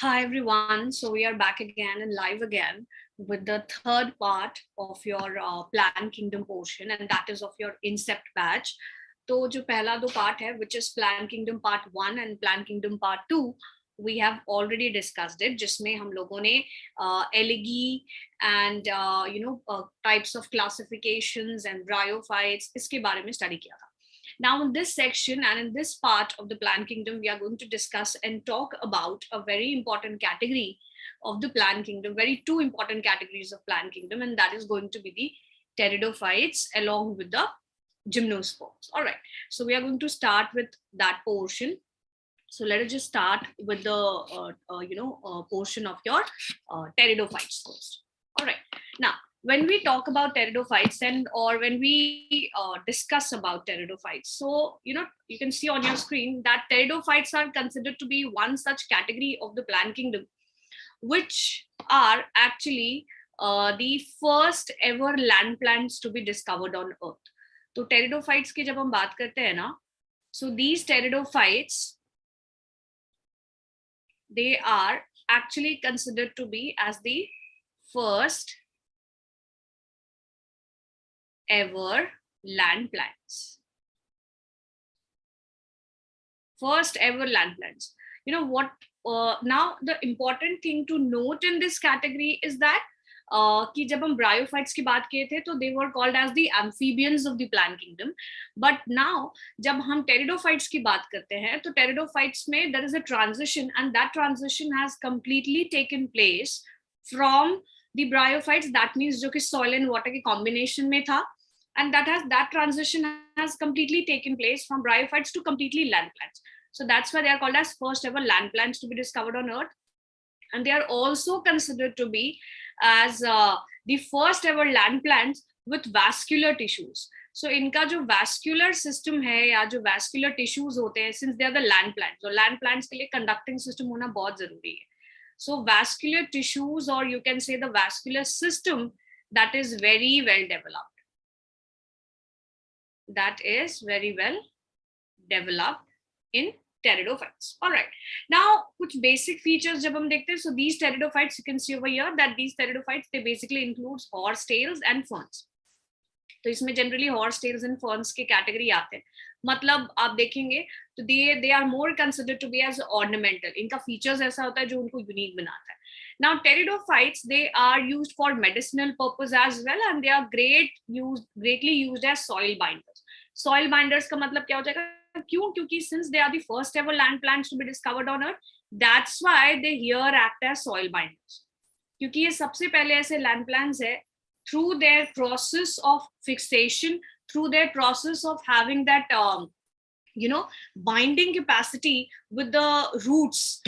Hi everyone. So we are back again and live again with the third part of your Plan Kingdom portion, and that is of your Incept batch. तो जो पहला दो part है, which is Plan Kingdom Part 1 and Plan Kingdom Part 2, we have already discussed it, जिसमें हम लोगों ने elegy and types of classifications and bryophytes इसके बारे में study किया था. Now, in this section and in this part of the plant kingdom, we are going to discuss and talk about a very important category of the plant kingdom, very two important categories of plant kingdom, and that is going to be the pteridophytes along with the gymnosperms. All right, so we are going to start with that portion. So let us just start with the portion of your pteridophytes first. All right, now when we talk about pteridophytes or when we discuss about pteridophytes, so you can see on your screen that pteridophytes are considered to be one such category of the plant kingdom which are actually the first ever land plants to be discovered on earth. तो pteridophytes की जब हम बात करते हैं ना, so these pteridophytes, they are actually considered to be as the first ever land plants. First ever land plants. You know what? Now the important thing to note in this category is that कि जब हम bryophytes की बात किए थे तो they were called as the amphibians of the plant kingdom, but now जब हम pteridophytes की बात करते हैं तो pteridophytes में there is a transition, and that transition has completely taken place from the bryophytes, that means जो कि soil and water के combination में था, and that transition has completely taken place from bryophytes to completely land plants. So that's why they are called as first ever land plants to be discovered on earth, and they are also considered to be as the first ever land plants with vascular tissues. So इनका जो vascular system है या जो vascular tissues होते हैं, since they are the land plants, तो land plants के लिए conducting system होना बहुत जरूरी है. So vascular tissues, or you can say the vascular system, that is very well developed. That is very well developed in pteridophytes. All right. Now, कुछ basic features जब हम देखते हैं, so these pteridophytes, you can see over here that these pteridophytes, they basically includes horsetails and ferns. तो इसमें generally horsetails and ferns के category आते हैं. मतलब आप देखेंगे तो they are more considered to be as ornamental. इनका features ऐसा होता है जो उनको unique बनाता है. Now, pteridophytes, they are used for medicinal purpose as well, and they are greatly used as soil binders. Soil binders का मतलब क्या हो जाएगा? क्यों? क्योंकि since they are the first ever land plants to be discovered on earth, that's why they here act as soil binders. क्योंकि ये सबसे पहले ऐसे land plants है, through their process of fixation, through their process of having that binding capacity with the roots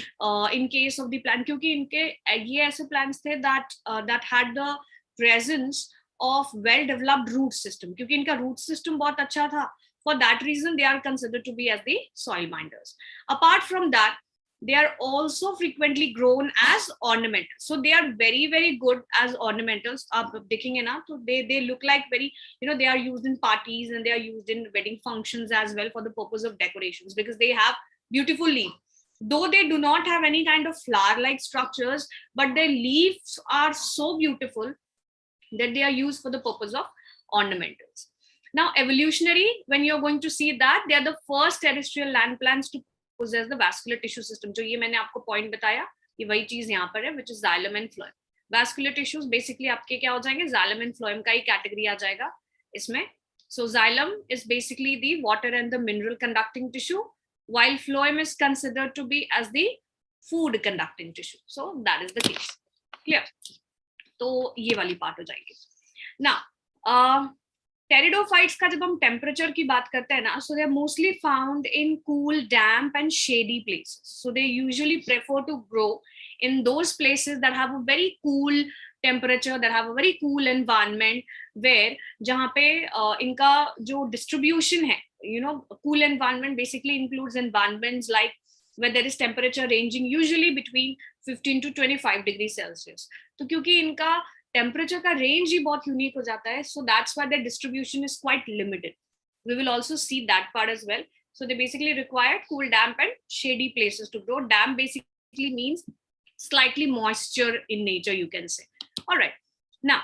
in case of the plant, क्योंकि इनके ये ऐसे plants थे that had the presence of well developed root system, क्योंकि इनका root system बहुत अच्छा था. For that reason, they are considered to be as the soil binders. Apart from that, they are also frequently grown as ornamentals. So they are very, very good as ornamentals. आप देखेंगे ना, तो they look like very, they are used in parties and they are used in wedding functions as well for the purpose of decorations, because they have beautiful leaves. Though they do not have any kind of flower-like structures, but their leaves are so beautiful that they are used for the purpose of ornamentals. Now, evolutionary, when you're going to see that, they are the first terrestrial land plants to possess the vascular tissue system. जो ये मैंने आपको point बताया, ये वही चीज यहाँ पर है, which is xylem and phloem. Vascular tissues basically आपके क्या हो जाएंगे? Xylem and phloem का ही category आ जाएगा इसमें. So xylem is basically the water and the mineral conducting tissue, while phloem is considered to be as the food conducting tissue. So that is the case. Clear? तो ये वाली part हो जाएगी. Now, pteridophytes का जब हम temperature की बात करते हैं ना, so they are mostly found in cool, damp and shady places. So they usually prefer to grow in those places that have a very cool temperature, that have a very cool environment, where जहाँ पे इनका जो distribution है, cool environment basically includes environments like where there is temperature ranging usually between 15 to 25 degrees Celsius. तो क्योंकि इनका temperature का range ही बहुत unique हो जाता है, so that's why their distribution is quite limited. We will also see that part as well. So they basically require cool, damp and shady places to grow. Damp basically means slightly moisture in nature, you can say. All right. Now,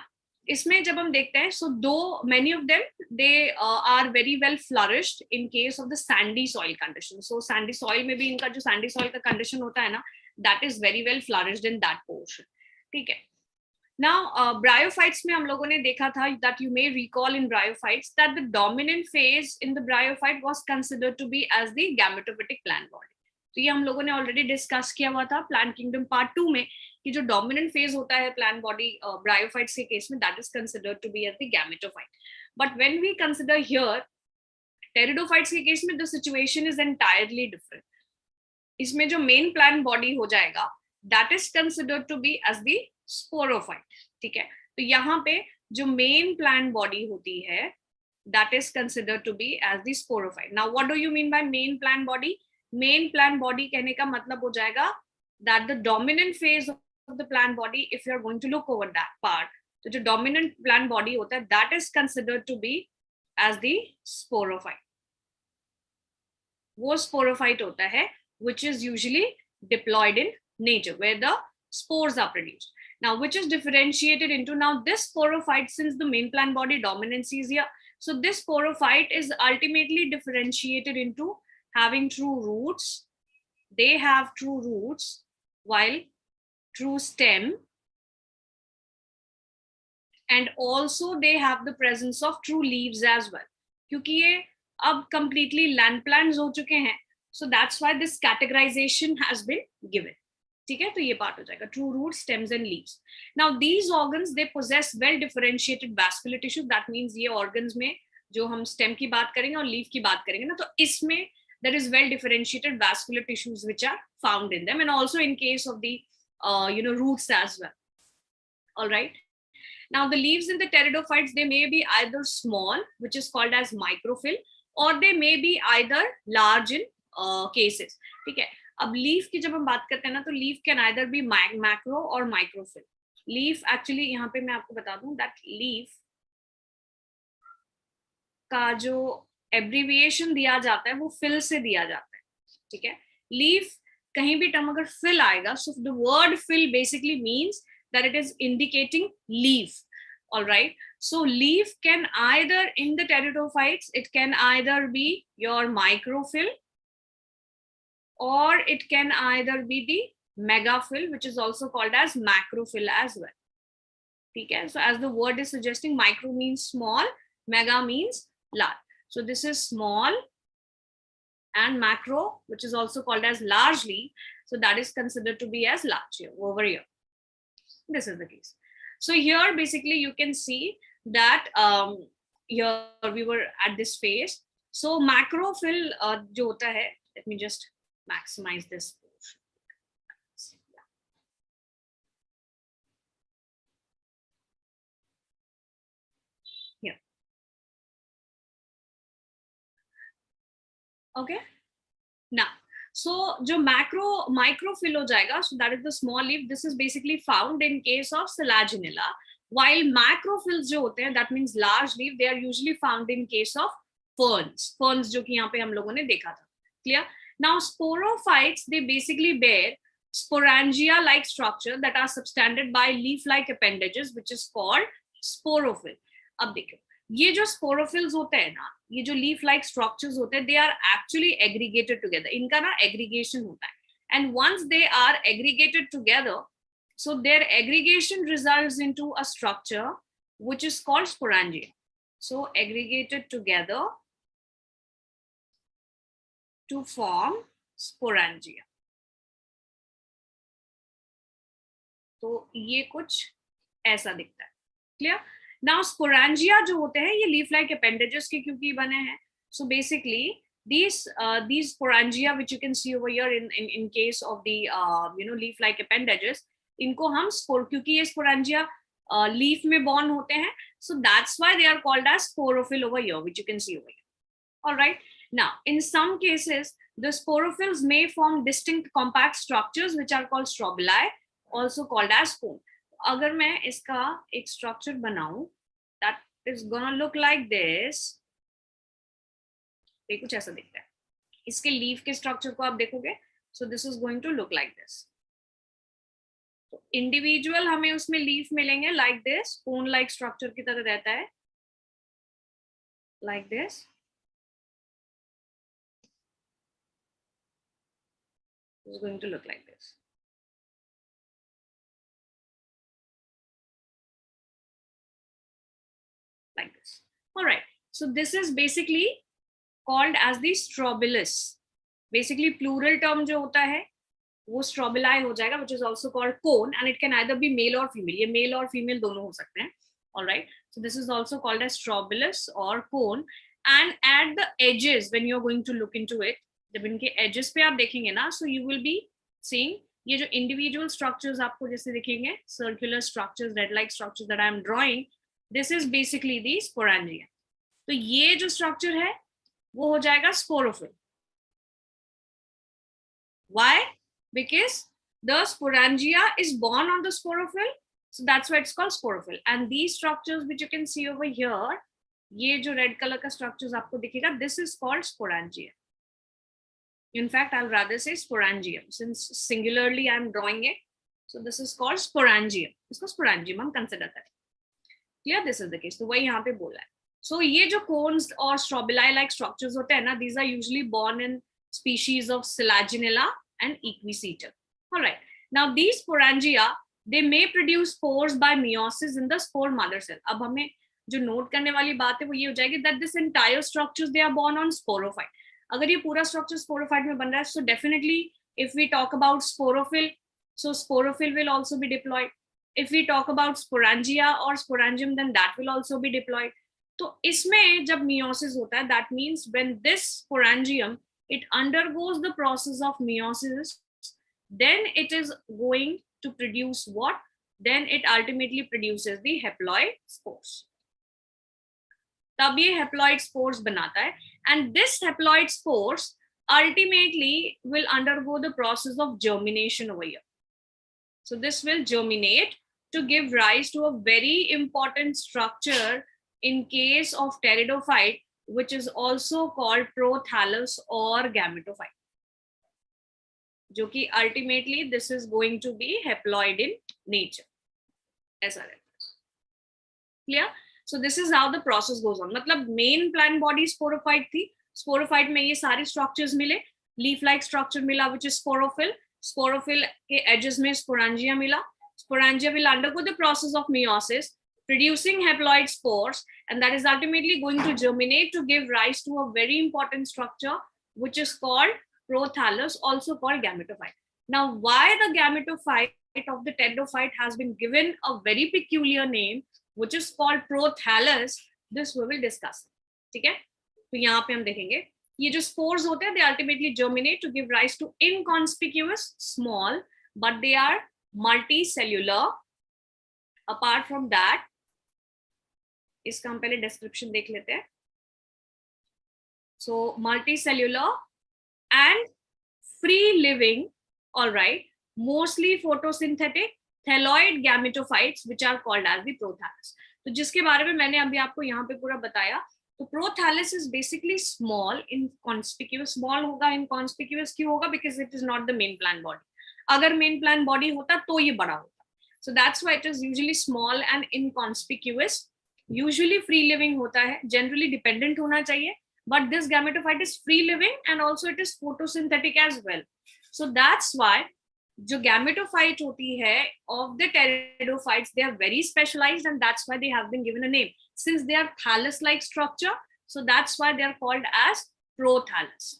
इसमें जब हम देखते हैं, so though many of them they are very well flourished in case of the sandy soil condition. So sandy soil में भी इनका जो sandy soil का condition होता है ना, that is very well flourished in that portion. ठीक है. Now, bryophytes में हम लोगों ने देखा था that you may recall in bryophytes that the dominant phase in the bryophyte was considered to be as the gametophytic plant body. तो ये हम लोगों ने ऑलरेडी डिस्कस किया हुआ था प्लांट किंगडम पार्ट 2 में कि जो डोमिनेंट फेज होता है प्लांट बॉडी ब्रायोफाइट्स के केस में that is considered to be as the gametophyte. But when we consider here pteridophytes के केस में the situation is entirely different. इसमें जो मेन प्लांट बॉडी हो जाएगा that is considered to be as the sporophyte. ठीक है, तो यहाँ पे जो मेन प्लांट बॉडी होती है that is considered to be as the sporophyte. Now what do you mean by main plant body? Main plant body कहने का मतलब हो जाएगा that the dominant phase of the plant body, if you are going to look over that part, तो जो dominant plant body होता है that is considered to be as the sporophyte. वो sporophyte होता है which is usually diploid in nature where the spores are produced. Now which is differentiated into, now this sporophyte, since the main plant body dominance is here, so this sporophyte is ultimately differentiated into having true roots. They have true roots while true stem, and also they have the presence of true leaves as well. क्योंकि ये अब completely land plants हो चुके हैं, so that's why this categorization has been given. ठीक है, तो ये पार्ट हो जाएगा true roots, stems and leaves. Now these organs they possess well differentiated vascular tissue. That means ये organs में जो हम stem की बात करेंगे और leaf की बात करेंगे ना, तो इसमें there is well differentiated vascular tissues which are found in them, and also in case of the roots as well. All right. Now the leaves in the pteridophytes, they may be either small, which is called as microphyll, or they may be either large in cases. ठीक है, अब leaf की जब हम बात करते हैं ना, तो leaf can either be macro or microphyll. Leaf actually यहाँ पे मैं आपको बता दूं that leaf का जो एब्रीविएशन दिया जाता है वो फिल से दिया जाता है. ठीक है, लीफ कहीं भी टर्म अगर फिल आएगा, so the word phyll basically means that it is indicating leaf. Alright, so leaf can either in the pteridophytes it can either be your microphyll or it can either be the megaphyll, which is also called as macrophyll as well. ठीक है, so as the word is suggesting, micro means small, mega means large. So this is small, and macro, which is also called as large leaf, so that is considered to be as large here, over here. This is the case. So here basically you can see that here we were at this phase. So macrophyll जो होता है, let me just maximize this portion. Here. Okay. Now, so जो microphyll हो जाएगा, so that is the small leaf. This is basically found in case of Selaginella. While macrophylls जो होते हैं, that means large leaf, they are usually found in case of ferns. Ferns जो कि यहाँ पे हम लोगों ने देखा था. Clear? Now sporophytes, they basically bear sporangia-like structure that are substandard by leaf-like appendages, which is called sporophyll. अब देखो, ये जो स्पोरोफिल्स होते हैं ना, ये जो लीफ लाइक स्ट्रक्चर्स होते हैं, they are actually aggregated together. इनका ना एग्रीगेशन होता है, and once they are aggregated together, so their aggregation results into a structure which is called sporangia. So aggregated together to form sporangia. तो ये कुछ ऐसा दिखता है. क्लियर? Now sporangia जो होते हैं ये leaf like appendages के क्योंकि बने हैं. So basically these sporangia which you can see over here in case of the leaf like appendages, इनको हम क्योंकि ये sporangia leaf में born होते हैं, so that's why they are called as sporophyll over here, which you can see over here. All right. Now in some cases the sporophylls may form distinct compact structures which are called strobili, also called as cone. अगर मैं इसका एक structure बनाऊं, that is gonna look like this. ये कुछ ऐसा दिखता है. इसके लीफ के स्ट्रक्चर को आप देखोगे, so this is going to look like this. Individual हमें उसमें लीफ मिलेंगे like this, cone like structure की तरह रहता है, like this. It's going to look like this. Like this. All right. So this is basically called as the strobilus. Basically plural term जो होता है वो strobili हो जाएगा, which is also called cone, and it can either be male or female. ये male और female दोनों हो सकते हैं. All right. So this is also called as strobilus or cone. And at the edges, when you're going to look into it, जब इनके edges पे आप देखेंगे ना, so you will be seeing ये जो individual structures आपको जैसे दिखेंगे, circular structures, red-like structures that I am drawing, this is basically the sporangia. तो ये जो structure है वो हो जाएगा sporophyll. Why? Because the sporangia is born on the sporophyll, so that's why it's called sporophyll. And these structures which you can see over here, ये जो red color का structures आपको दिखेगा, this is called sporangia. In fact, I'll rather say sporangium, since singularly I'm drawing it. So this is called sporangium. इसको sporangium हम consider करें. Clear? This is the case. तो वही यहाँ पे बोला है. So ये जो cones और strobili-like structures होते हैं ना, these are usually born in species of Selaginella and Equisetum. All right. Now these sporangia, they may produce spores by meiosis in the spore mother cell. अब हमें जो note करने वाली बात है वो ये हो जाएगी that this entire structures they are born on sporophyte. अगर ये पूरा structure sporophyte में बन रहा है, so definitely if we talk about sporophyll, so sporophyll will also be diploid. If we talk about sporangia or sporangium, then that will also be diploid. तो इसमें जब meiosis होता है, that means when this sporangium it undergoes the process of meiosis, then it is going to produce what? Then it ultimately produces the haploid spores. तब ये haploid spores बनाता है, and this haploid spores ultimately will undergo the process of germination over here. So this will germinate to give rise to a very important structure in case of pteridophyte, which is also called prothallus or gametophyte. जो कि ultimately this is going to be haploid in nature. ऐसा रहता है. Clear? So this is how the process goes on. मतलब main plant body sporophyte थी. Sporophyte में ये सारे structures मिले. Leaf-like structure मिला, which is sporophyll. Sporophyll के edges में sporangia मिला. Sporangia will undergo the process of meiosis, producing haploid spores, and that is ultimately going to germinate to give rise to a very important structure, which is called prothallus, also called gametophyte. Now, why the gametophyte of the pteridophyte has been given a very peculiar name, which is called prothallus, this we will discuss. ठीक है? तो यहाँ पे हम देखेंगे ये जो spores होते हैं, they ultimately germinate to give rise to inconspicuous, small, but they are multicellular. Apart from that, इसका हम पहले description देख लेते हैं. So multicellular and free living, all right, mostly photosynthetic thalloid gametophytes, which are called as the prothallus. तो जिसके बारे में मैंने अभी आपको यहाँ पे पूरा बताया, तो prothallus is basically small, inconspicuous. Small होगा, inconspicuous क्यों होगा? Because it is not the main plant body. अगर main plant body होता तो ये बड़ा होता. So that's why it is usually small and inconspicuous. Usually free living होता है, generally dependent होना चाहिए. But this gametophyte is free living and also it is photosynthetic as well. So that's why जो gametophyte होती है of the pteridophytes, they are very specialized and that's why they have been given a name. Since they are thallus-like structure, so that's why they are called as prothallus.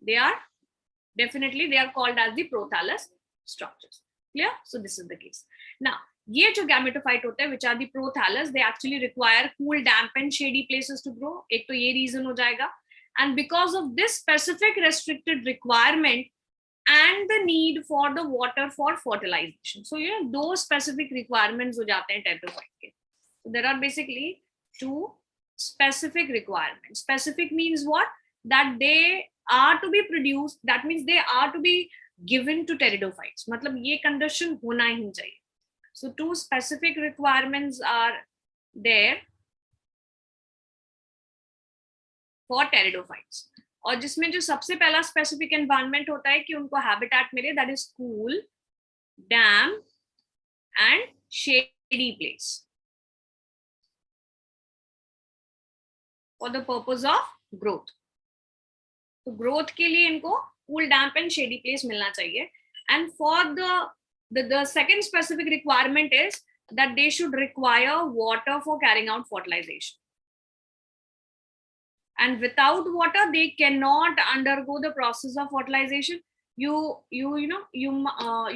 They are called as the prothallus structures. Clear? So this is the case. Now, ये जो gametophyte होते हैं, which are the prothallus, they actually require cool, damp and shady places to grow. एक तो ये reason हो जाएगा. And because of this specific restricted requirement and the need for the water for fertilization. So, you know, those specific requirements हो जाते हैं pteridophyte के. So there are basically two specific requirements. Specific means what? That they are to be produced. That means they are to be given to pteridophytes. मतलब ये condition होना ही चाहिए. So two specific requirements are there for pteridophytes. और जिसमें जो सबसे पहला specific environment होता है कि उनको habitat मिले, that is cool, damp and shady place for the purpose of growth. तो ग्रोथ के लिए इनको cool, damp and shady place मिलना चाहिए. And for the second specific requirement is that they should require water for carrying out fertilization. And without water, they cannot undergo the process of fertilization. You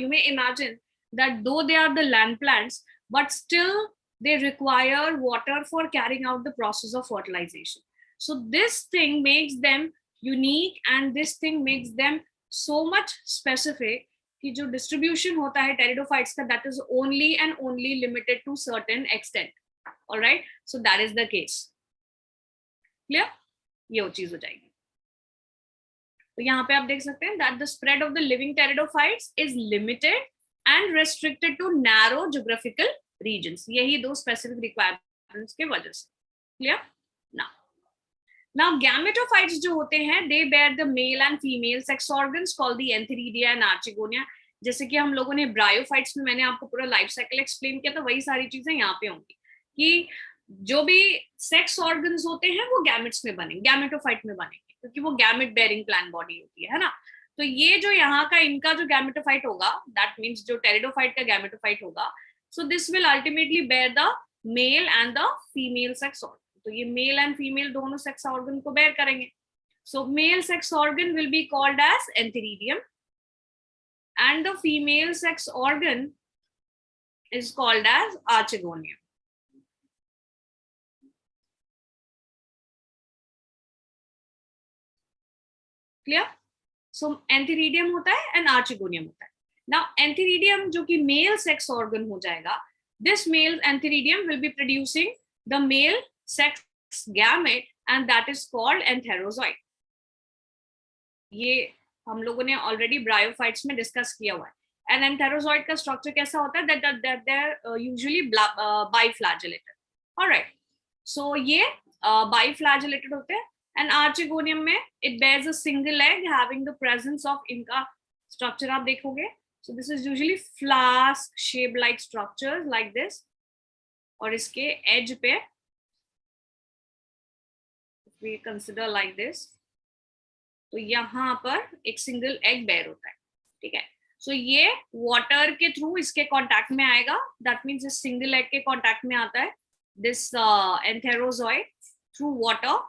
may imagine that though they are the land plants, but still they require water for carrying out the process of fertilization. So this thing makes them unique, and this thing makes them so much specific कि जो distribution होता है pteridophytes का, that is only and only limited to certain extent. All right, so that is the case. Clear? ये वो चीज हो जाएगी. तो यहाँ पे आप देख सकते हैं that the spread of the living pteridophytes is limited and restricted to narrow geographical regions. यही दो specific requirements के वजह से. Clear? Now gametophytes जो होते हैं, they bear the male and female sex organs called the antheridia and archegonia. जैसे कि हम लोगों ने ब्रायोफाइट्स में मैंने आपको पूरा लाइफ साइकिल एक्सप्लेन किया, तो वही सारी चीजें यहाँ पे होंगी कि जो भी सेक्स ऑर्गन्स होते हैं वो गैमेट्स में बनेंगे, गैमेटोफाइट में बनेंगे, क्योंकि वो गैमेट बेयरिंग प्लांट बॉडी होती है ना. तो ये जो यहाँ का इनका जो गैमेटोफाइट होगा, दैट मीन्स जो टेरिडोफाइट का गैमेटोफाइट होगा, so this will ultimately bear the male and the female sex organ. तो ये मेल एंड फीमेल दोनों सेक्स ऑर्गन को बेयर करेंगे. So male sex organ will be called as antheridium and the female sex organ is called as archegonium. Clear? So antheridium होता है and archegonium होता है. Now antheridium जो कि male sex organ हो जाएगा, this male antheridium will be producing the male sex gamete and that is called antherozoid. ये हम लोगों ने ऑलरेडी ब्रायोफाइट्स में डिस्कस किया हुआ है. एंड एंथेरोजॉइड का स्ट्रक्चर कैसा होता है, that they are usually biflagellated. Alright, so ये बाइफ्लैजेलेटेड होते हैं. एंड आर्चेगोनियम में it bears a single egg having the presence of, इनका स्ट्रक्चर आप देखोगे, so this is usually flask shape like structure like this, और इसके एज पे वी कंसिडर लाइक दिस, तो यहाँ पर एक सिंगल एग बेयर होता है. ठीक है, सो ये वाटर के थ्रू इसके कांटेक्ट में आएगा, दैट मींस इस सिंगल एग के कांटेक्ट में आता है this antherozoid through water,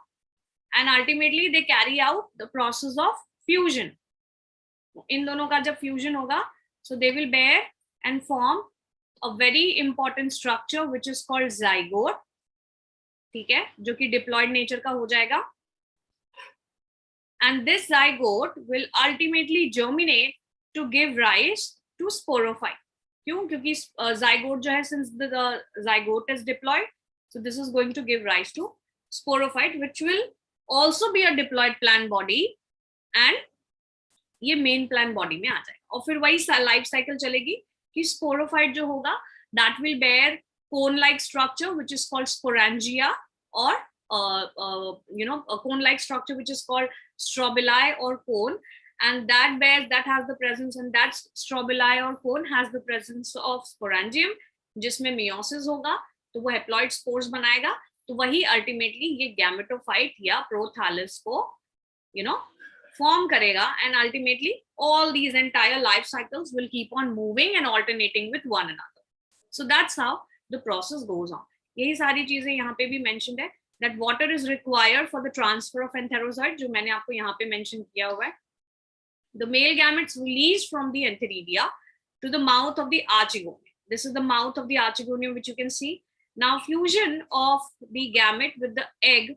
and ultimately they carry out the process of fusion. इन दोनों का जब फ्यूजन होगा, so they will bear and form a very important structure which is called zygote. ठीक है, जो कि डिप्लॉयड नेचर का हो जाएगा. And this zygote will ultimately germinate to give rise to sporophyte. क्यों? क्योंकि zygote जो है, since the zygote is diploid, so this is going to give rise to sporophyte, which will also be a diploid plant body, and ये main plant body में आ जाएगा. और फिर वही life cycle चलेगी कि sporophyte जो होगा, that will bear cone-like structure, which is called sporangia, or a cone-like structure which is called strobili or cone, and that has the presence, and that strobili or cone has the presence of sporangium, जिसमें meiosis होगा, तो वो haploid spores बनाएगा. तो वही ultimately ये gametophyte या prothallis को form करेगा, and ultimately all these entire life cycles will keep on moving and alternating with one another. So that's how the process goes on. यही सारी चीजें यहाँ पे भी mentioned है. That water is required for the transfer of antherozoid, जो मैंने आपको यहाँ पे mention किया हुआ है. The male gametes released from the antheridia to the mouth of the archegonium. This is the mouth of the archegonium, which you can see. Now fusion of the gamete with the egg,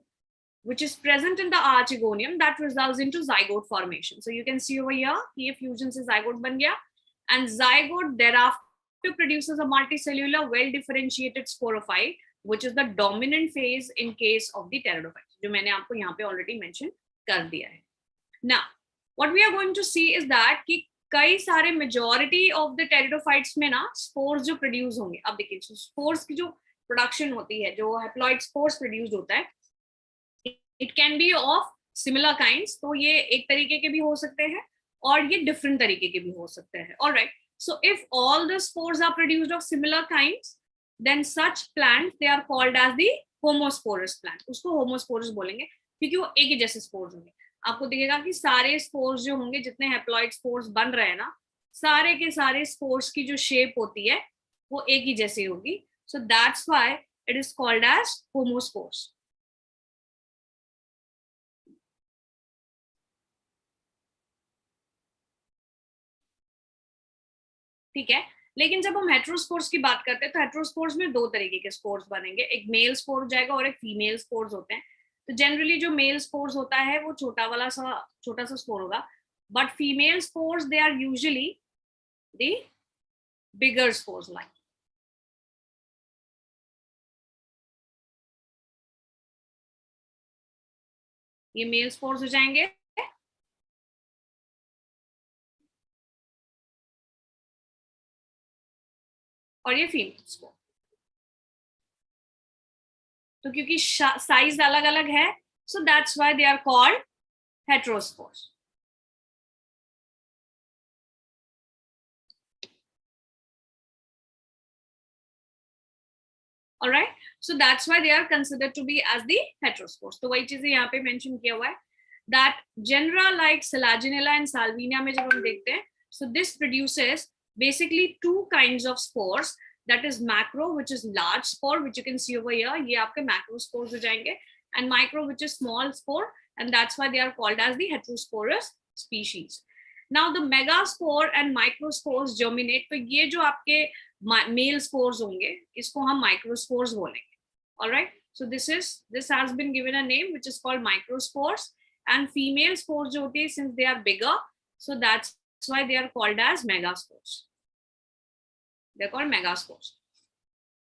which is present in the archegonium, that results into zygote formation. So you can see over here, ये fusion से zygote बन गया, and zygote thereafter produces a multicellular, well-differentiated sporophyte, which is the dominant phase in case of the pteridophytes, जो मैंने आपको यहाँ पे already mention कर दिया है. Now, what we are going to see is that कि कई सारे majority of the pteridophytes में ना spores जो produce होंगे. अब देखिए, spores की जो production होती है, जो haploid spores produced होता है, it can be of similar kinds. तो ये एक तरीके के भी हो सकते हैं और ये different तरीके के भी हो सकते हैं. All right. So if all the spores are produced of similar kinds, then such plants they are called as the homosporous plant. उसको homosporous बोलेंगे क्योंकि वो एक ही जैसे spores होंगे. आपको दिखेगा कि सारे spores जो होंगे, जितने haploid spores बन रहे हैं ना, सारे के सारे spores की जो shape होती है वो एक ही जैसी होगी. So that's why it is called as homospores. ठीक है. लेकिन जब हम हेटेरोस्पोर्स की बात करते हैं तो हेटेरोस्पोर्स में दो तरीके के स्पोर्स बनेंगे, एक मेल स्पोर हो जाएगा और एक फीमेल स्पोर्स होते हैं. तो जनरली जो मेल स्पोर्स होता है वो छोटा सा स्पोर होगा, but female spores they are usually the bigger spores like. ये मेल स्पोर्स हो जाएंगे और ये फीमेल स्पोर. तो क्योंकि साइज अलग अलग है, so that's why they are called heterospores. Alright, so that's why they are considered to be as the heterospores. तो वही चीजें यहाँ पे मेंशन किया हुआ है दैट genera like Selaginella and Salvinia में जब हम देखते हैं, so this produces basically two kinds of spores, that is macro which is large spore which you can see over here, ये आपके macro spores हो जाएंगे, and micro which is small spore, and that's why they are called as the heterosporous species. Now the megaspore and microspores germinate, तो ये जो आपके male spores होंगे इसको हम microspores बोलेंगे. All right, so this has been given a name which is called microspores, and female spores जो होती है since they are bigger, so that's why they are called as megaspores. They're called megaspores.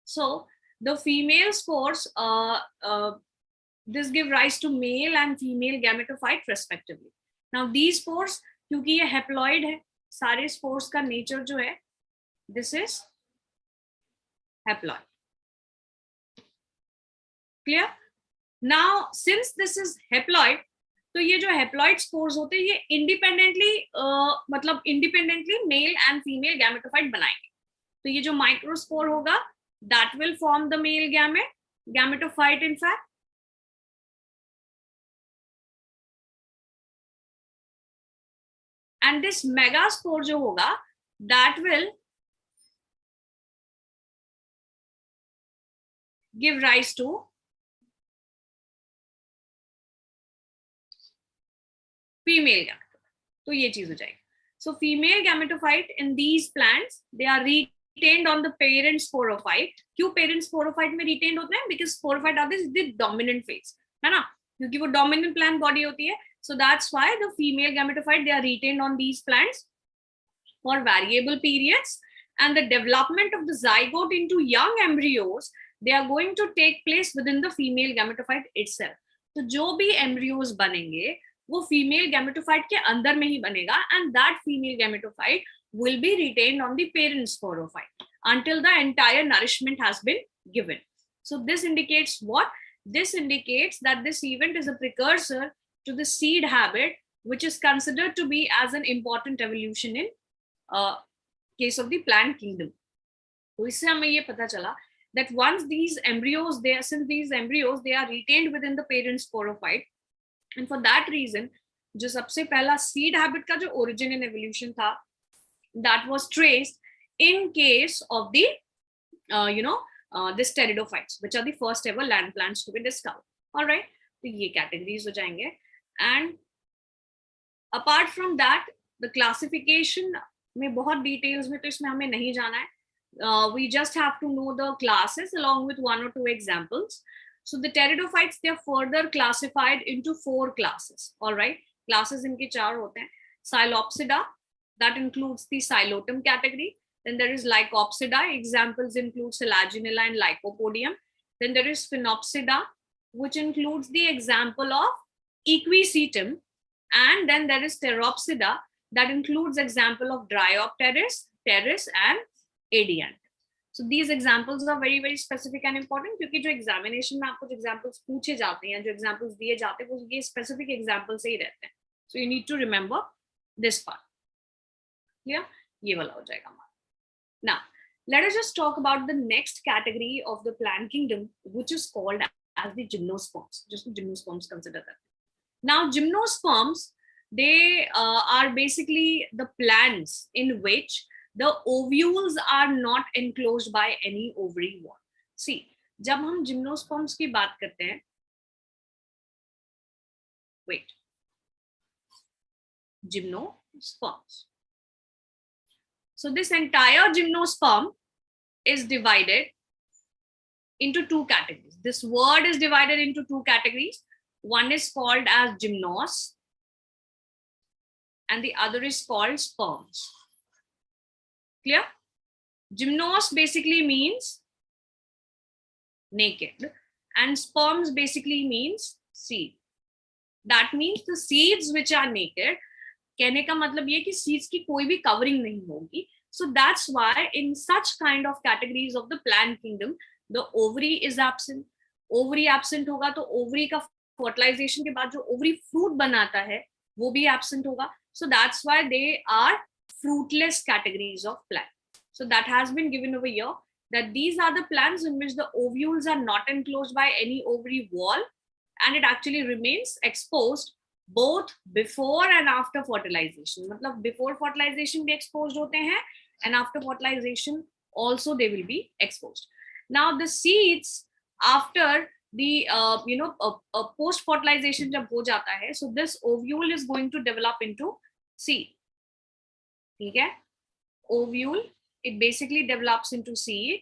So the female spores this give rise to male and female gametophyte respectively. Now these spores, क्योंकि ये haploid है, सारे spores का nature जो है this is haploid. Clear? Now since this is haploid, तो ये जो हेप्लॉइड स्पोर्स होते हैं ये independently male and female gametophyte बनाएंगे. तो ये जो माइक्रोस्पोर होगा that will form the male gametophyte in fact, and this megaspore जो होगा that will give rise to female gametophyte. तो ये चीज हो जाएगी. So female gametophyte in these plants they are retained on the parent sporophyte. क्यों parent sporophyte में retained होते हैं? Because sporophyte are the dominant phase, है ना, क्योंकि वो dominant plant body होती है. So that's why the female gametophyte they are retained on these plants for variable periods, and the development of the zygote into young embryos they are going to take place within the female gametophyte itself. तो जो भी embryos बनेंगे वो female gametophyte के अंदर में ही बनेगा, and that female gametophyte will be retained on the parent sporophyte until the entire nourishment has been given. So this indicates what? This indicates that this event is a precursor to the seed habit, which is considered to be as an important evolution in case of the plant kingdom. तो इससे हमें ये पता चला that once these embryos they are retained within the parent sporophyte, and for that reason जो सबसे पहला seed habit का जो origin in evolution था that was traced in case of the this pteridophytes, which are the first ever land plants to be discovered. All right, तो ये categories हो जाएंगे. And apart from that the classification में बहुत details में तो इसमें हमें नहीं जाना है. We just have to know the classes along with one or two examples. So the pteridophytes they are further classified into 4 classes. All right, classes इनके 4 होते हैं. Psilopsida, that includes the Psilotum category. Then there is Lycopsida, examples include Selaginella and Lycopodium. Then there is Phenopsida, which includes the example of Equisetum. And then there is Pteropsida, that includes example of Dryopteris, Pteris and Adiant. So these examples are very very specific and important, क्योंकि जो examination में आपको examples पूछे जाते हैं, जो examples दिए जाते हैं, वो ये specific examples से ही रहते हैं. So you need to remember this part. Yeah. ये वाला हो जाएगा हमारा. Now, let us just talk about the next category of the plant kingdom, which is called as the gymnosperms. Just gymnosperms consider that. Now, gymnosperms, they are basically the plants in which the ovules are not enclosed by any ovary wall. See, जब हम gymnosperms की बात करते हैं, wait, gymnosperms. So this entire gymnosperm is divided into two categories. This word is divided into two categories. One is called as gymnos and the other is called sperms. Clear? Gymnos basically means naked and sperms basically means seed. That means the seeds which are naked, कहने का मतलब ये कि seeds की कोई भी covering नहीं होगी. So that's why in such kind of categories of the plant kingdom, the ovary is absent. Ovary absent होगा तो ovary का fertilization के बाद जो ovary fruit बनाता है वो भी absent होगा. So that's why they are fruitless categories of plant. So that has been given over here, that these are the plants in which the ovules are not enclosed by any ovary wall and it actually remains exposed both before and after fertilization. मतलब before fertilization भी exposed होते हैं and after fertilization also they will be exposed. Now the seeds after the post fertilization जब हो जाता है, so this ovule is going to develop into seed. ठीक है? Ovule, it basically develops into seed.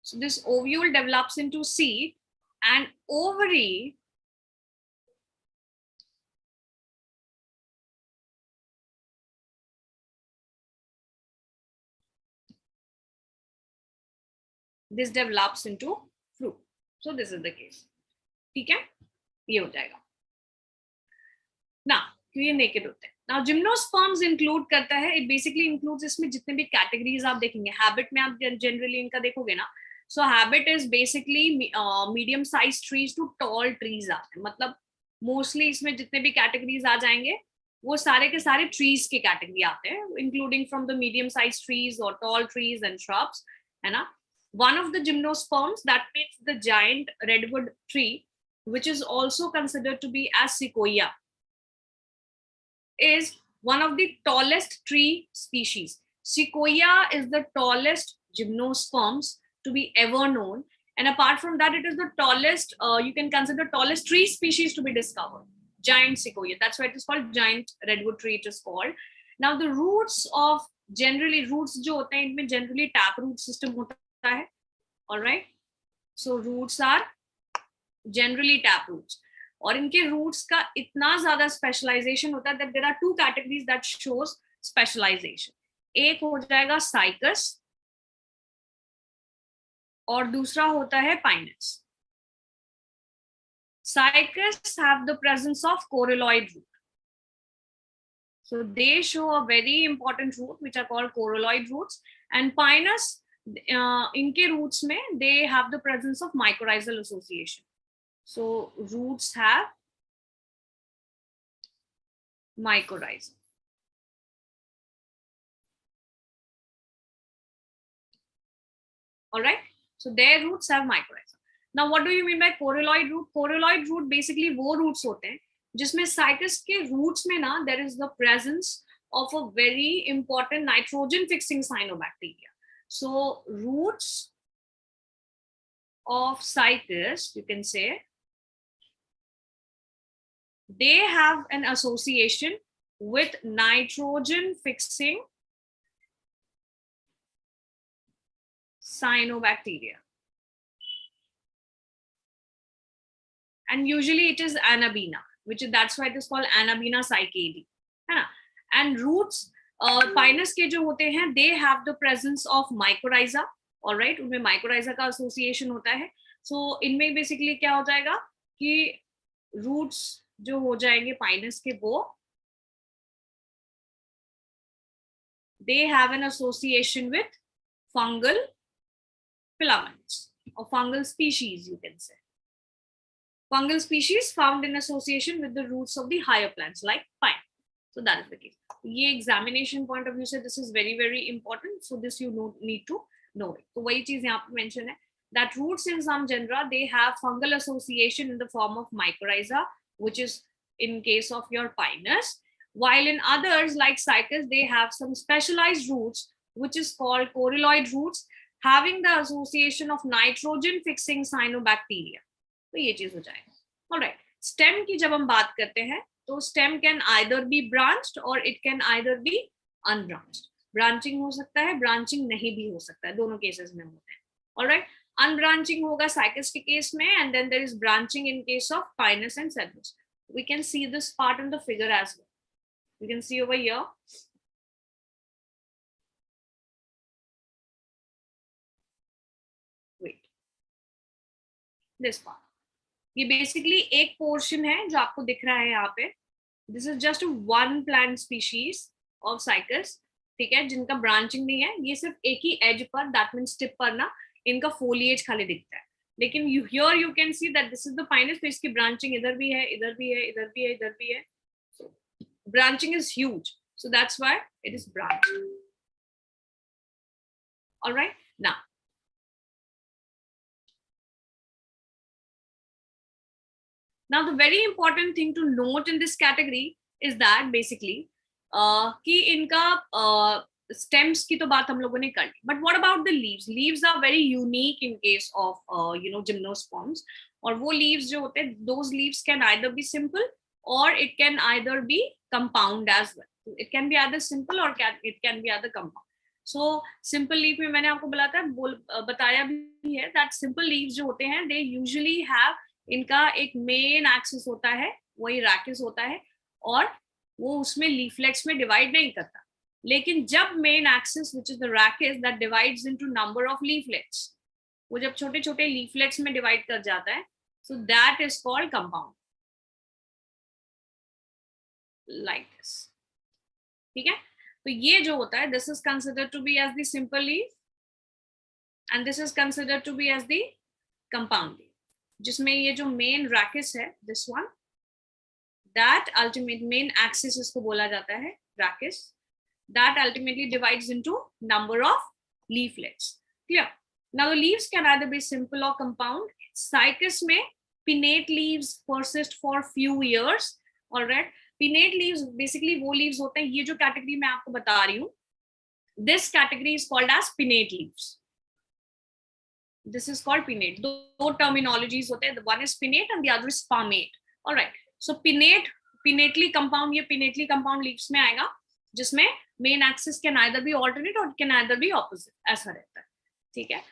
So this ovule develops into seed and ovary this develops into fruit. So this is the case. ठीक है? ये हो जाएगा. Now, ये naked होते हैं. Now, gymnosperms include करता है. It basically includes इसमें जितने भी categories आप देखेंगे. Habit में आप generally इनका देखोगे ना. So habit is basically medium sized trees to tall trees आते हैं. मतलब mostly इसमें जितने भी categories आ जाएंगे वो सारे के सारे trees के category आते हैं, including from the medium sized trees or tall trees and shrubs, है ना. One of the gymnosperms, that means the giant redwood tree, which is also considered to be as sequoia, is one of the tallest tree species. Sequoia is the tallest gymnosperms to be ever known. And apart from that, it is the tallest, you can consider tallest tree species to be discovered. Giant sequoia. That's why it is called giant redwood tree, it is called. Now the roots of, generally roots जो होते हैं इनमें generally tap root system होता है. All right. So roots are generally tap roots. और इनके roots का इतना ज्यादा स्पेशलाइजेशन होता है that there are two categories that shows specialization. एक हो जाएगा साइकस और दूसरा होता है Pinus. Cycas have the presence of coralloid root. So they show a very important root which are called coralloid roots, and pinus इनके roots में they have the presence of mycorrhizal association. So roots have mycorrhiza. All right. So their roots have mycorrhiza. Now, what do you mean by coralloid root? Coralloid root basically वो roots होते हैं जिसमें cycas के roots में ना there is the presence of a very important nitrogen fixing cyanobacteria. So roots of cycas, you can say, they have an association with nitrogen fixing cyanobacteria. And usually it is anabina, that's why it is called anabina cycade. And roots, pinus के जो होते हैं, they have the presence of mycorrhiza. All right, उनमें mycorrhiza का association होता है. So इनमें basically क्या हो जाएगा कि roots जो हो जाएंगे pinus के वो they have an association with fungal filaments or fungal species, you can say. Fungal species found in association with the roots of the higher plants like pine. So that is the case. ये examination point of view से this is very very important. So this you need to know it. तो वही चीज यहाँ पे mention है that roots in some genera they have fungal association in the form of mycorrhiza, which is in case of your pinus, while in others like cycas they have some specialized roots which is called corylloid roots having the association of nitrogen fixing cyanobacteria. तो ये चीज हो जाएगा. Alright, stem की जब हम बात करते हैं तो stem can either be branched or it can either be unbranched. Branching हो सकता है, branching नहीं भी हो सकता है, दोनों cases में होते हैं. Alright, unbranching होगा cycas के case में, and then there is branching in case of pinus and cedrus. We can see this part in the figure as well. You can see over here. Wait, this part. ये basically एक portion है जो आपको दिख रहा है यहाँ पे. This is just one plant species of Cycas, ठीक है, जिनका ब्रांचिंग नहीं है. ये सिर्फ एक ही एज पर, दैट मीन्स टिप पर ना, इनका फोलिएज खाली दिखता है. लेकिन here you can see that this is the Pinus, तो इसकी ब्रांचिंग इधर भी है, इधर भी है, इधर भी है, इधर भी है. So branching is huge, so that's why it is branch. Alright, now Now, the very important thing to note in this category is that basically कि इनका stems की तो बात हम लोगों ने कर ली, but what about the leaves? Leaves are very unique in case of gymnosperms. और वो leaves जो होते हैं, those leaves can either be simple or it can either be compound as well. It can be either simple or it can be either compound. So simple leaf में मैंने आपको बताया भी है that simple leaves जो होते हैं they usually have, इनका एक मेन एक्सिस होता है, वही रैकिस होता है, और वो उसमें लीफलेट्स में डिवाइड नहीं करता. लेकिन जब main axis which is the rachis that divides into number of leaflets, वो जब छोटे छोटे लीफलेट्स में डिवाइड कर जाता है, so that is called compound, like this. ठीक है, तो ये जो होता है, this is considered to be as the simple leaf and this is considered to be as the compound leaf, जिसमें ये जो मेन रैकिस है, this one, that ultimate main axis इसको बोला जाता है rachis, that ultimately divides into number of leaflets. Clear? Now the leaves can either be simple और compound. Cycas में pinnate leaves persist for few years. Alright, pinnate leaves basically वो leaves होते हैं, ये जो कैटेगरी मैं आपको बता रही हूँ, this category is called as pinnate leaves. This is called pinnate. दो terminologies होते हैं, one is pinnate and the other is palmate. All right. So pinnate, pinnately compound, ये pinnately compound leaves में आएगा, जिसमें main axis can either be alternate or can either be opposite, ऐसा रहता है. ठीक है.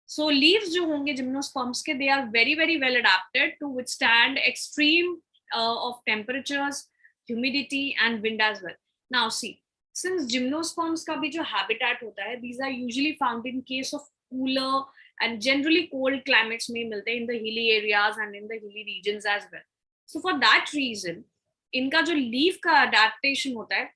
So leaves जो होंगे gymnosperms के, they are very very well adapted to withstand extreme of temperatures, humidity and wind as well. Now see, since gymnosperms का भी जो habitat होता है, these are usually found in case of cooler and generally cold climates में मिलते हैं, in the hilly areas and in the hilly regions as well. So for that reason, इनका जो leaf का adaptation होता है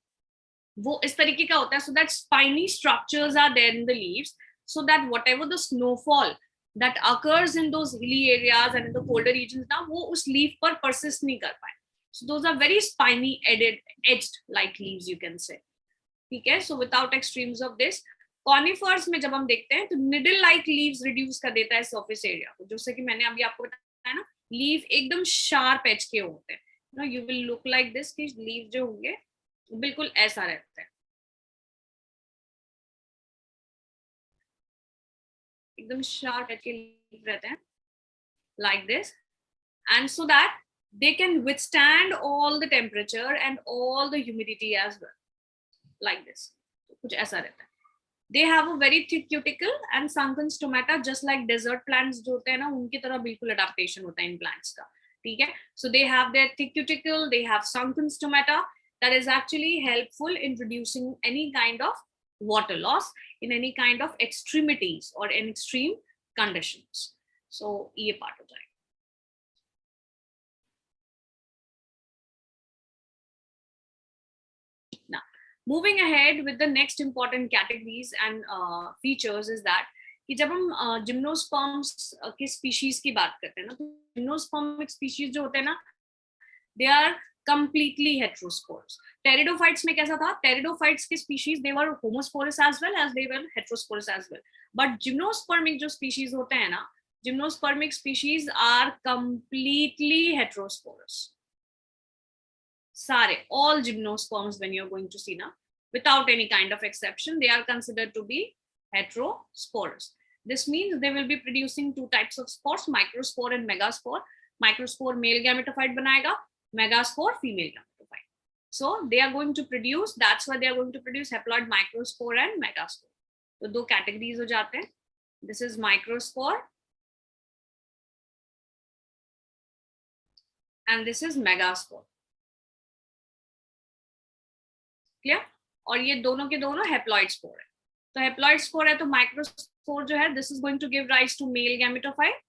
वो इस तरीके का होता है, so that spiny structures are there in the leaves, so that whatever the snowfall that occurs in those hilly areas and in the colder regions ना, वो उस leaf पर persist नहीं कर पाए. So those are very spiny edged like leaves, you can say. ठीक है, so without extremes of this, conifers में जब हम देखते हैं तो निडल लाइक लीव्स रिड्यूस कर देता है सरफेस एरिया को, जैसे कि मैंने अभी आपको बताया ना, लीव एकदम शार्प एज के होते हैं, no you will look like this, कि लीव जो होंगे बिल्कुल ऐसा रहता है, एकदम शार्प एज के लीव रहते हैं like this, and so that they can withstand all the temperature and all the humidity as well, like this. कुछ ऐसा रहता है. They have a very thick cuticle and sunken stomata, just like desert plants जो होते हैं ना, उनकी तरह बिल्कुल adaptation होता है इन plants का. ठीक है, so they have their thick cuticle, they have sunken stomata, that is actually helpful in reducing any kind of water loss in any kind of extremities or in extreme conditions. So ये part हो जाएगा. Moving ahead with the next important categories and features is that कि जब हम gymnosperms के species की बात करते हैं ना, तो जिम्नोस्पर्मिक स्पीशीज जो होते हैं ना, they are completely heterospores. Pteridophytes में कैसा था? Pteridophytes के species they were homosporous as well as they were heterosporous as well. But gymnospermic जो species होते हैं ना, gymnospermic species are completely heterosporous. सारे, all gymnosperms when you're going to see ना, without any kind of exception, they are considered to be heterosporous. This means they will be producing two types of spores, microspore and megaspore. Microspore male gametophyte बनाएगा, megaspore female gametophyte. So they are going to produce, that's why they are going to produce haploid microspore and megaspore. तो दो categories हो जाते हैं. This is microspore and this is megaspore. Clear? और ये दोनों के दोनों haploid spore है. तो haploid spore है तो microspore जो है, this is going to give rise to male gametophyte.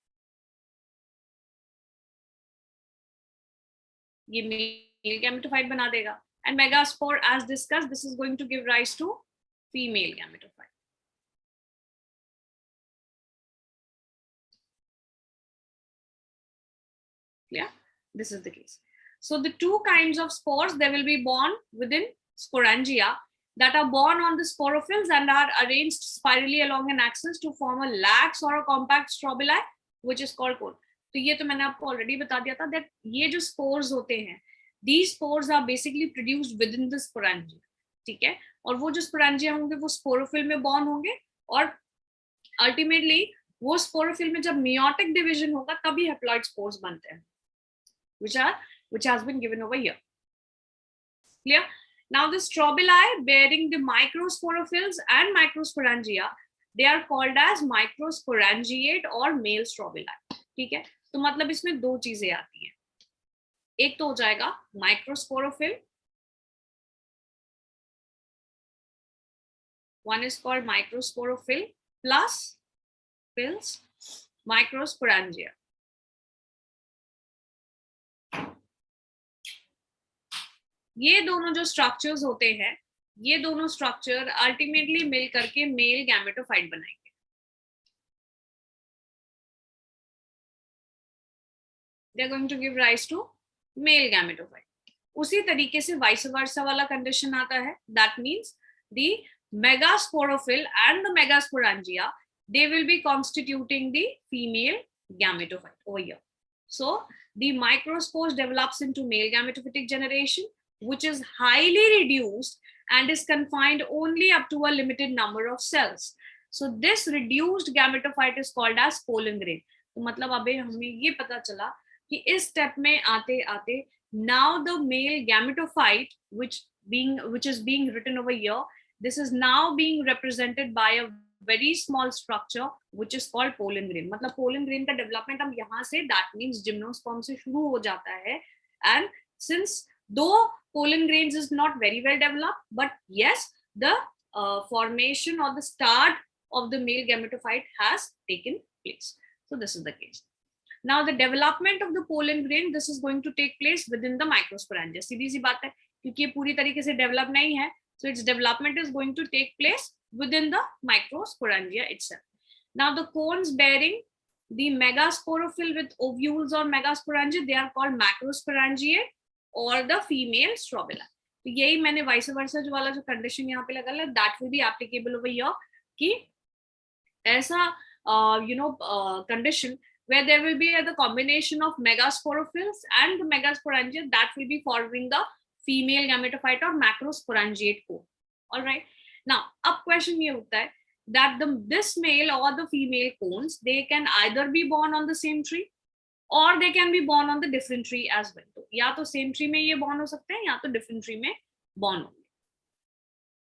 ये male gametophyte बना देगा. And megaspore, as discussed, this is going to give rise to female gametophyte. Clear? This is the case. So the two kinds of spores, they will be born within sporangia that are born on the sporophylls and are arranged spirally along an axis to form a lax or a compact strobili, which is called cone. तो ये तो मैंने आपको already बता दिया था that ये जो spores होते हैं, these spores are basically produced within the sporangia. ठीक है? और वो जो sporangia होंगे वो sporophyll में born होंगे और ultimately वो sporophyll में जब meiotic division होगा तभी haploid spores बनते हैं, which has been given over here. Clear? Now the strobili bearing the microsporophylls and microsporangia, they are called as microsporangiate or male strobili. ठीक है? तो मतलब इसमें दो चीजें आती हैं. एक तो हो जाएगा microsporophyll, one is called microsporophyll plus fills microsporangia. ये दोनों जो स्ट्रक्चर्स होते हैं, ये दोनों स्ट्रक्चर अल्टीमेटली मिल करके मेल गैमेटोफाइट बनाएंगे. They are going to give rise to male gametophyte. उसी तरीके से vice versa वाला condition आता है. That means the megasporophyll and the megasporangia, they will be constituting the female gametophyte over here. So the microspores develops into male gametophytic generation, which is highly reduced and is confined only up to a limited number of cells. So this reduced gametophyte is called as pollen grain. तो मतलब अबे हमें ये पता चला कि इस step में आते आते now the male gametophyte which is being written over here, this is now being represented by a very small structure which is called pollen grain. मतलब pollen grain का development हम यहाँ से, that means gymnosperm से शुरू हो जाता है. And since though pollen grains is not very well developed, but yes, the formation or the start of the male gametophyte has taken place. So this is the case. Now the development of the pollen grain, this is going to take place within the microsporangia. सीधी सी बात है, क्योंकि ये पूरी तरीके से develop नहीं है, so its development is going to take place within the microsporangia itself. Now the cones bearing the megasporophyll with ovules or megasporangia, they are called macrosporangiate or the female strobili. तो यही मैंने vice versa जो वाला जो condition यहाँ पे लगा है, that will be applicable over here कि ऐसा condition where there will be the combination of megasporophylls and the megasporangia that will be forming the female gametophyte or macrosporangiate cone. All right. Now, up question ये होता है that this male or the female cones, they can either be born on the same tree or they can be born on the different tree as well. तो या तो same tree में ये born हो सकते हैं या तो different tree में born होंगे.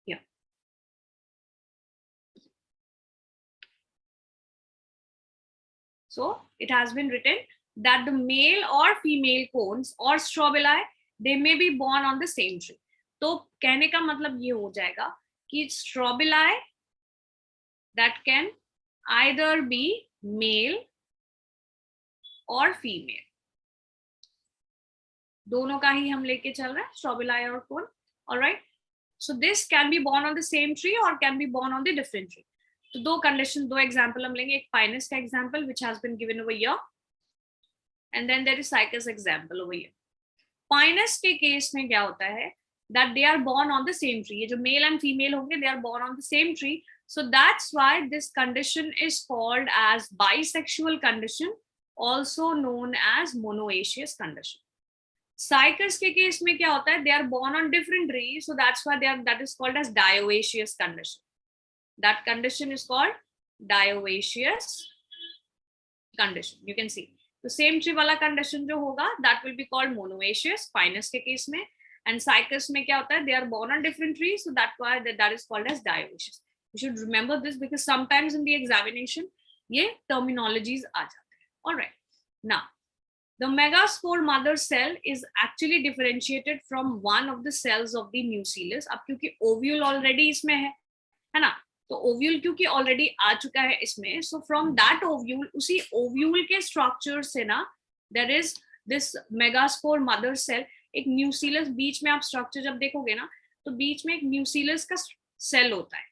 Yeah. So it has been written that the male or female cones or strobili, they may be born on the same tree. तो कहने का मतलब ये हो जाएगा कि strobili that can either be male or female. दोनों का ही हम लेके चल रहे हैं, strobili और cone. All right. So this can be born on the same tree or can be born on the different tree. तो दो कंडीशन, दो एग्जांपल हम लेंगे, एक पाइनस का example which has been given over here, and then there is Cycas example over here. Pinus के case में क्या होता है that they are born on the same tree. ये जो मेल एंड फीमेल होंगे they are born on the same tree. So that's why this condition is called as bisexual condition, also known as monoecious condition. Cycles के case में क्या होता है, they are born on different trees, so that's why that is called as dioecious condition. That condition is called dioecious condition. You can see तो same tree वाला condition जो होगा that will be called monoecious Pinus के case में, and cycles में क्या होता है, they are born on different trees, so that's why that is called as dioecious. You should remember this because sometimes in the examination ये terminologies आ जाते हैं. All right, now the megaspore mother cell is actually differentiated from one of the cells of the nucellus. अब क्योंकि ovule already इसमें है ना, तो ovule क्योंकि ऑलरेडी आ चुका है इसमें, सो फ्रॉम दैट ओव्यूल, उसी ओव्यूल के स्ट्रक्चर से ना there is this megaspore mother cell, एक न्यूसीलस, बीच में आप स्ट्रक्चर जब देखोगे ना तो बीच में एक न्यूसीलस का सेल होता है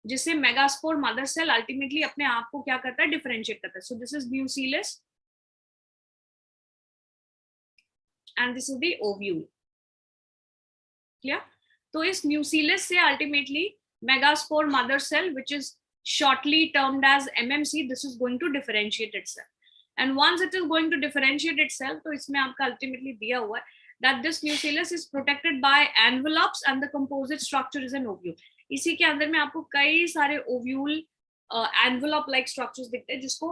जिससे मेगास्पोर मदर सेल अल्टीमेटली अपने आप को क्या करता है, डिफरेंशिएट करता है. So this is nucellus and this is the ovule. Clear? तो इस न्यूसीलस से ultimately megaspore mother cell, which is shortly termed as MMC, this is going to differentiate itself. And once it is going to differentiate itself, तो इसमें आपका ultimately दिया हुआ है that this nucellus is protected by envelopes and the composite structure is an ovule. इसी के अंदर में आपको कई सारे ovule envelope like structures दिखते हैं जिसको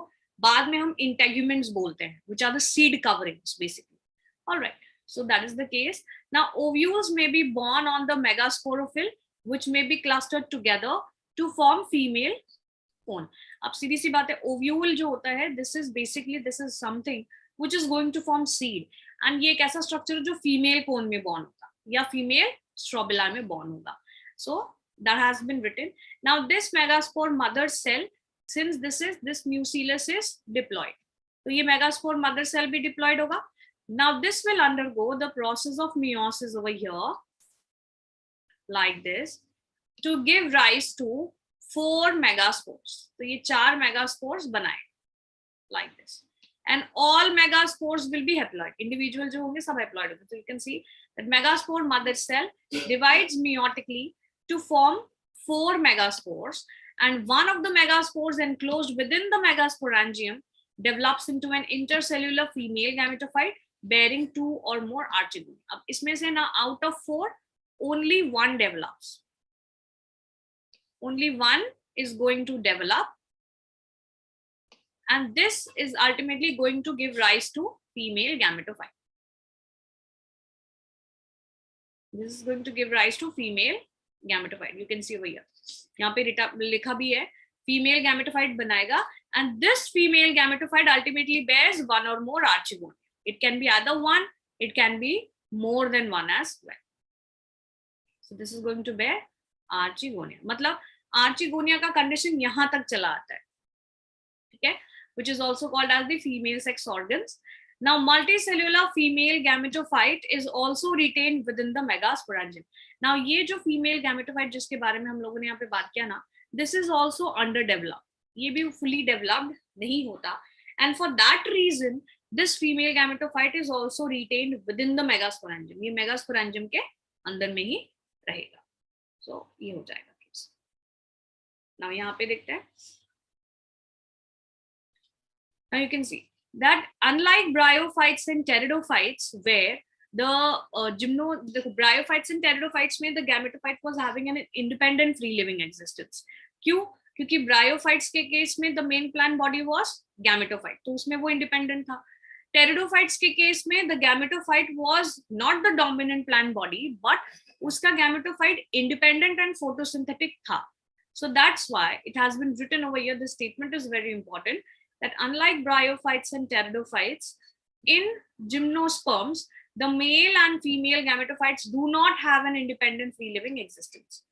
बाद में हम integuments बोलते हैं, which are the seed coverings basically. All right, so that is the case. Now ovules may be born on the megasporophyll, which may be clustered together to form female cone. अब सीधी सी बात है, ovule जो होता है, this is something which is going to form seed, and ये एक ऐसा structure जो female cone में born होगा या female strobila में born होगा. So that has been written. Now this megaspore mother cell, since this nucellus is diploid, तो ये megaspore mother cell भी diploid होगा. Now this will undergo the process of meiosis over here, like this, to give rise to 4 megaspores. तो ये 4 megaspores बनाए like this, and all megaspores will be haploid. Individual जो होंगे सब haploid होंगे. So you can see that megaspore mother cell divides meiotically to form 4 megaspores, and one of the megaspores enclosed within the megasporangium develops into an intercellular female gametophyte bearing 2 or more archegone. अब इसमें से ना out of 4 only one develops. Only one is going to develop, and this is ultimately going to give rise to female gametophyte. This is going to give rise to female gametophyte. You can see over here. यहाँ पे लिखा भी है female gametophyte बनाएगा, and this female gametophyte ultimately bears one or more archegone. It can be either one, it can be more than one as well. So this is going to bear archegonia. मतलब archegonia का condition यहाँ तक चला आता है, ठीक है, which is also called as the female sex organs. Now multicellular female gametophyte is also retained within the megasporangium. Now ये जो female gametophyte जिसके बारे में हम लोगों ने यहाँ पे बात किया ना, this is also underdeveloped. ये भी fully developed नहीं होता, and for that reason this female gametophyte is also retained within the megasporangium. ये megasporangium के अंदर में ही रहेगा. So ये हो जाएगा केस. Now यहाँ पे देखते हैं. Now you can see that unlike bryophytes and pteridophytes, where the bryophytes and pteridophytes में the gametophyte was having an independent free living existence. क्यों? क्योंकि bryophytes के केस में the main plant body was gametophyte, तो उसमें वो independent था. Pteridophytes के केस में the gametophyte was not the dominant plant body, but उसका gametophyte independent and photosynthetic था. So that's why it has been written over here. This statement is very important, that unlike bryophytes and pteridophytes, in gymnosperms, the male and female gametophytes do not have an independent free living existence.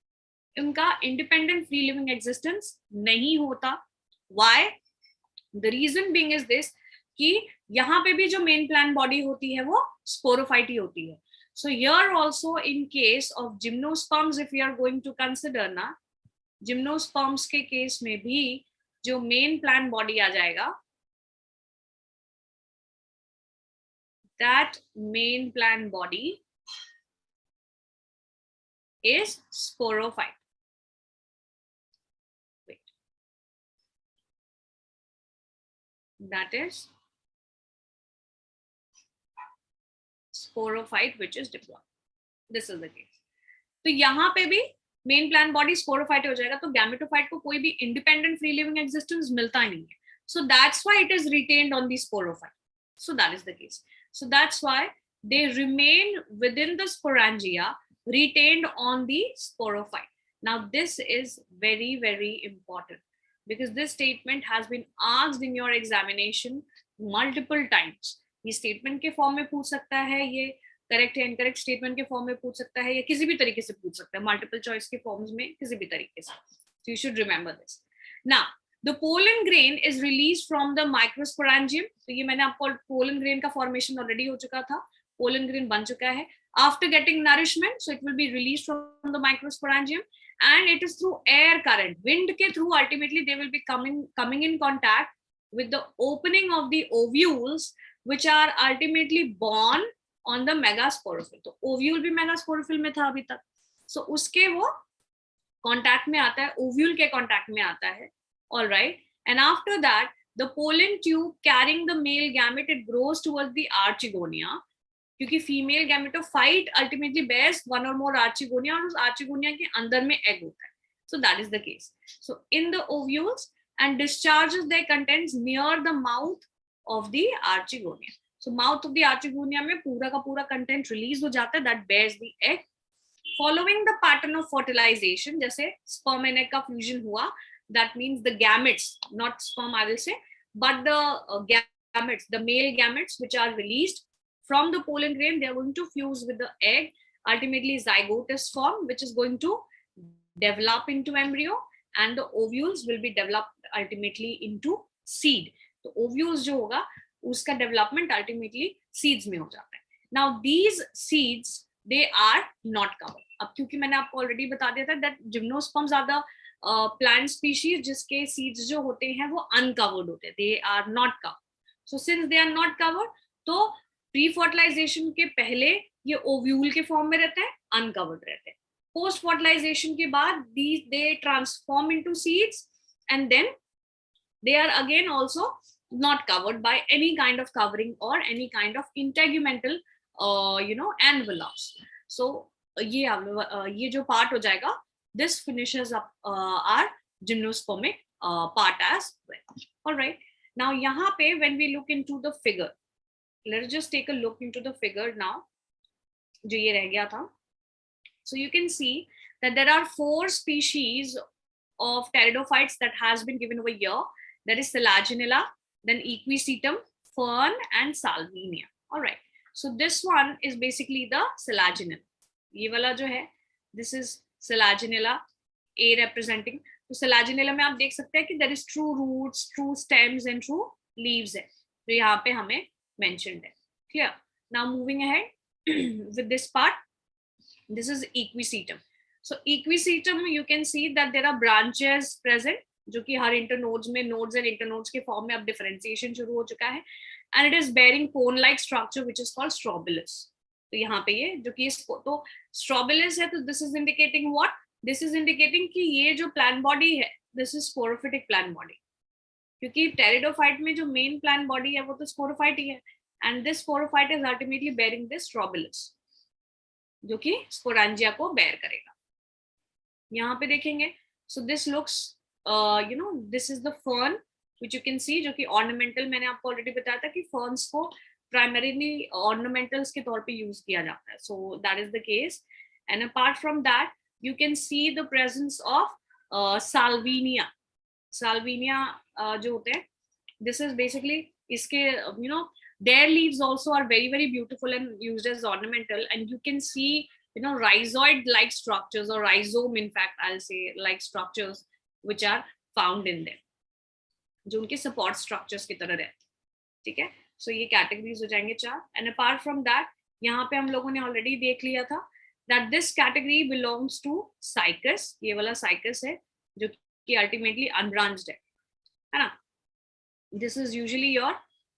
उनका independent free living existence नहीं होता. Why? The reason being is this, कि यहाँ पे भी जो main plant body होती है वो sporophyte ही होती है. So here also in case of gymnosperms, if we are going to consider ना, जिम्नोस्पर्म्स के केस में भी जो मेन प्लांट बॉडी आ जाएगा, that main plant body is sporophyte. Wait. That is sporophyte which is diploid. This is the case. तो यहाँ पे भी मेन प्लांट बॉडी स्पोरोफाइट हो जाएगा, तो गैमेटोफाइट को कोई भी इंडिपेंडेंट फ्री लिविंग एग्जिस्टेंस मिलता ही नहीं है. So that's why it is retained on the sporophyte. So that is the case. So that's why they remain within the sporangia, retained on the sporophyte. Now this is very, very important because this statement has been asked in your examination multiple times. ये statement के form में पूछ सकता है, ये correct या incorrect statement के form में पूछ सकता है, या किसी भी तरीके से पूछ सकता है, मल्टीपल चॉइस के फॉर्म्स में किसी भी तरीके से. So you should remember this. Now the pollen grain is released from the microsporangium. तो ये मैंने आपको pollen grain का फॉर्मेशन ऑलरेडी हो चुका था, pollen grain बन चुका है. After getting nourishment, so it will be released from the microsporangium, and it is through air current, wind के through ultimately they will be coming in contact with the opening of the ovules, which are ultimately born on the megasporophyll. तो ovule भी megasporophyll में था अभी तक, so उसके वो contact में आता है, ओव्यूल के कांटेक्ट में आता है. All right, and after that the pollen tube carrying the male gamete, it grows towards the archegonia, क्योंकि female gametophyte ultimately bears one or more archegonia, और उस आर्चिगोनिया के अंदर में एग होता है. So that is the case. So in the ovules and discharges their contents near the mouth of the archegonia. So mouth of the archegonia में पूरा का पूरा content release हो जाता है, that bears the egg. Following the pattern of fertilization, जैसे sperm and egg का fusion हुआ, that means the gametes, not sperm I will say, but the gametes, the male gametes which are released from the pollen grain, they are going to fuse with the egg. Ultimately zygote is formed, which is going to develop into embryo, and the ovules will be developed ultimately into seed. तो ovules जो होगा उसका development ultimately seeds में हो जाता है. Now these seeds, they are not covered. अब क्योंकि मैंने आपको already बता दिया था that gymnosperms are the plant species जिसके seeds जो होते हैं वो uncovered होते हैं, they are not covered. So since they are not covered, तो pre-fertilization के पहले ये ovule के form में रहते हैं, uncovered रहते हैं. Post-fertilization के बाद they transform into seeds, and then they are again also not covered by any kind of covering or any kind of integumental envelopes. So ये जो part हो जाएगा, this finishes up our gymnospermic part as well. All right, now यहाँ पे when we look into the figure, let's just take a look into the figure now जो ये रह गया था. So you can see that there are 4 species of pteridophytes that has been given over here. That is Selaginella, then Equisetum, Fern, and Salvinia. All right. So this one is basically the Selaginella. ये वाला जो है, this is Selaginella, A representing. तो Selaginella में आप देख सकते हैं कि there is true roots, true stems, and true leaves है. तो यहाँ पे हमें mentioned है. Clear? Now moving ahead with this part. This is Equisetum. So Equisetum, you can see that there are branches present, जो कि हर internodes में nodes and internodes के form में अब differentiation शुरू हो चुका है, and it is bearing cone-like structure which is called Strobilus. तो यहाँ पे ये जो कि तो Strobilus है, तो this is indicating what? This is indicating कि ये जो plant body है, this is sporophytic plant body. क्योंकि pteridophyte में जो main plant body है वो तो sporophyte ही है, and this sporophyte is ultimately bearing this Strobilus, जो कि sporangia को bear करेगा. यहाँ पे देखेंगे, so this looks this is the fern which you can see, जो कि ornamental, मैंने आपको already बताया था कि ferns को primarily ornamentals के तौर पे use किया जाता है. So that is the case, and apart from that you can see the presence of Salvinia. Salvinia जो होते हैं, this is basically इसके their leaves also are very, very beautiful and used as ornamental, and you can see rhizoid like structures, or rhizome in fact I'll say like structures which are found in them, जो उनके support structures की तरह रहते हैं. ठीक है, so ये categories हो जाएंगे 4. and apart from that यहाँ पे हम लोगों ने already देख लिया था that this category belongs to Cycas. ये वाला Cycas है जो कि ultimately unbranched है ना. This is usually your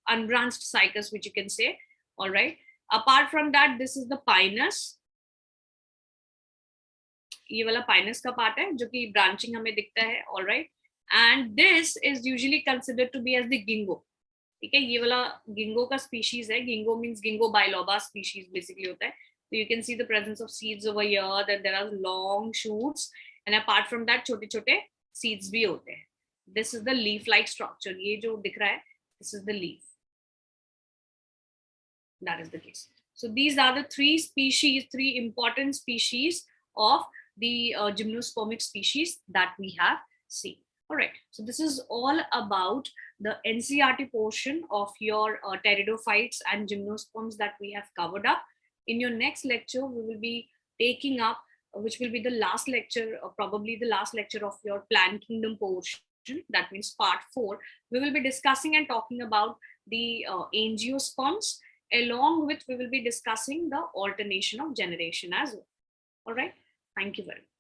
unbranched cycas, which you can say. All right. Apart from that, this is the pinus. ये वाला pinus का part है जो कि branching हमें दिखता है. All right. And this is usually considered to be as the ginkgo. ठीक है, ये वाला ginkgo का species है. Ginkgo means ginkgo biloba species basically होता है. So you can see the presence of seeds over here. That there are long shoots, and apart from that, छोटे-छोटे seeds भी होते हैं. This is the leaf-like structure. ये जो दिख रहा है, this is the leaf. That is the case. So these are the three important species of the gymnospermic species that we have seen. All right. So this is all about the NCERT portion of your pteridophytes and gymnosperms that we have covered up. In your next lecture, we will be taking up, which will be the last lecture, probably the last lecture of your plant kingdom portion. That means part 4. We will be discussing and talking about the angiosperms. Along with, we will be discussing the alternation of generation as well. All right. Thank you very much.